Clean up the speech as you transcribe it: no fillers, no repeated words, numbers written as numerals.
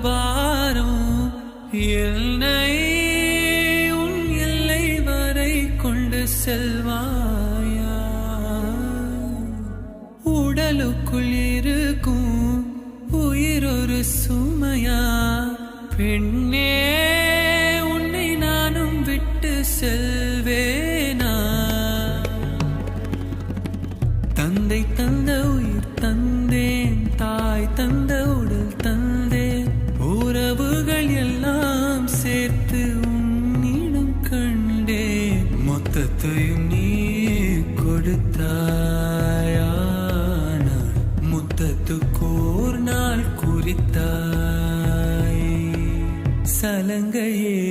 பாரம் என்னை உன் எல்லை வரை கொண்டு செல்வாயா உடலுக்குள் இருக்கும் உயிர் ஒரு சுமையா பெண்ணே உன்னை நானும் விட்டு செல்வேனா தந்தை தந்த உயிர் தந்தேன் தாய் தந்த உடல் தந்தேன் உறவுகள் எல்லாம் சேர்த்து உன்னிடம் கண்டேன் மொத்தத்தையும் நீ கொடுத்தாயா முத்தத்துக்கோர் நாள் குறித்தாய் சலங்கையே